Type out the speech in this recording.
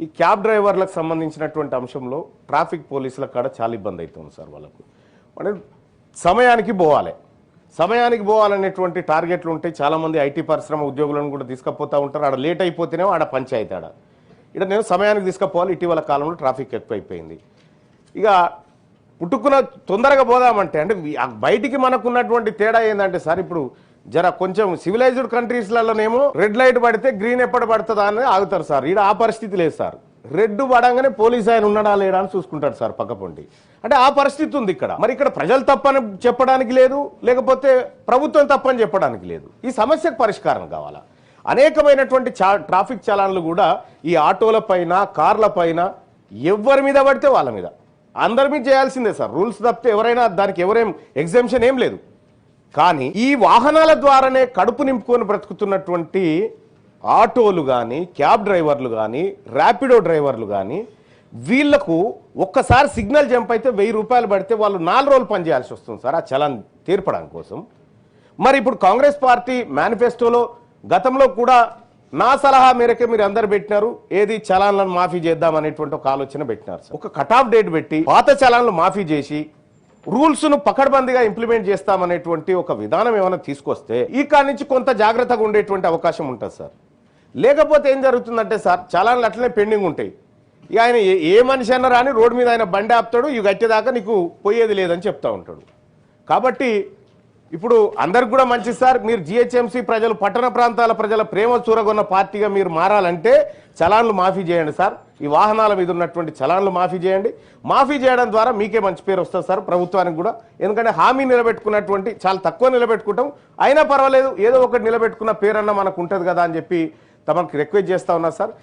ఈ క్యాబ్ డ్రైవర్లకు సంబంధించినటువంటి అంశంలో ట్రాఫిక్ పోలీసుల కాడ చాలా ఇబ్బంది అవుతుంది సార్ వాళ్ళకు. అంటే సమయానికి పోవాలనేటువంటి టార్గెట్లు ఉంటాయి. చాలామంది ఐటీ పరిశ్రమ ఉద్యోగులను కూడా తీసుకుపోతూ ఉంటారు. ఆడ లేట్ అయిపోతేనే ఆడ పంచాయతీ ఆడ ఇక్కడ నేను సమయానికి తీసుకుపోవాలి. ఇటీవల కాలంలో ట్రాఫిక్ ఎక్కువైపోయింది. ఇక పుట్టుకున్న తొందరగా పోదామంటే అంటే బయటికి మనకున్నటువంటి తేడా ఏంటంటే సార్, ఇప్పుడు జర కొంచెం సివిలైజ్డ్ కంట్రీస్లలోనేమో రెడ్ లైట్ పడితే గ్రీన్ ఎప్పుడు పడుతుందా అని ఆగుతారు సార్. ఇక్కడ ఆ పరిస్థితి లేదు సార్. రెడ్ పడంగానే పోలీసు ఆయన ఉన్నాడా లేడా అని చూసుకుంటాడు సార్ పక్కపొంటి. అంటే ఆ పరిస్థితి ఉంది ఇక్కడ. మరి ఇక్కడ ప్రజలు తప్పని చెప్పడానికి లేదు, లేకపోతే ప్రభుత్వం తప్పని చెప్పడానికి లేదు. ఈ సమస్యకు పరిష్కారం కావాలా. అనేకమైనటువంటి ట్రాఫిక్ చలాన్లు కూడా ఈ ఆటోల పైన, కార్ల పైన ఎవరి మీద పడితే వాళ్ళ మీద అందరి మీద చేయాల్సిందే సార్. రూల్స్ తప్పితే ఎవరైనా దానికి ఎవరేం ఎగ్జామ్షన్ ఏం లేదు. కానీ ఈ వాహనాల ద్వారానే కడుపు నింపుకొని బ్రతుకుతున్నటువంటి ఆటోలు కానీ, క్యాబ్ డ్రైవర్లు కానీ, ర్యాపిడో డ్రైవర్లు కానీ వీళ్లకు ఒక్కసారి సిగ్నల్ జంప్ అయితే 1000 రూపాయలు పడితే వాళ్ళు 4 రోజులు పనిచేయాల్సి వస్తుంది సార్ ఆ చలాన్ తీర్పడం కోసం. మరి ఇప్పుడు కాంగ్రెస్ పార్టీ మేనిఫెస్టోలో గతంలో కూడా నా సలహా మేరకే మీరు అందరు పెట్టినారు, ఏది చలాన్లను మాఫీ చేద్దాం అనేటువంటి ఒక ఆలోచన పెట్టినారు సార్. ఒక కట్ ఆఫ్ డేట్ పెట్టి పాత చలాన్లు మాఫీ చేసి రూల్స్ ను పకడ్బందీగా ఇంప్లిమెంట్ చేస్తామనేటువంటి ఒక విధానం ఏమైనా తీసుకొస్తే ఈ కాడి నుంచి కొంత జాగ్రత్తగా ఉండేటువంటి అవకాశం ఉంటుంది సార్. లేకపోతే ఏం జరుగుతుందంటే సార్, చలాన్లు అట్లనే పెండింగ్ ఉంటాయి. ఇక ఆయన ఏ మనిషి అన్నారా అని రోడ్డు మీద ఆయన బండి ఆపుతాడు, ఇవి కట్టేదాకా నీకు పోయేది లేదని చెప్తా ఉంటాడు. కాబట్టి ఇప్పుడు అందరికి కూడా మంచిది సార్, మీరు జిహెచ్ఎంసీ ప్రజలు, పట్టణ ప్రాంతాల ప్రజల ప్రేమ చూరగొన్న పార్టీగా మీరు మారాలంటే చలాన్లు మాఫీ చేయండి సార్. ఈ వాహనాల మీద ఉన్నటువంటి చలాన్లు మాఫీ చేయండి. మాఫీ చేయడం ద్వారా మీకే మంచి పేరు వస్తుంది సార్, ప్రభుత్వానికి కూడా. ఎందుకంటే హామీ నిలబెట్టుకున్నటువంటి చాలా తక్కువ నిలబెట్టుకుంటాం, అయినా పర్వాలేదు ఏదో ఒకటి నిలబెట్టుకున్న పేరన్నా మనకు ఉంటుంది కదా అని చెప్పి తమకు రిక్వెస్ట్ చేస్తా ఉన్నా సార్.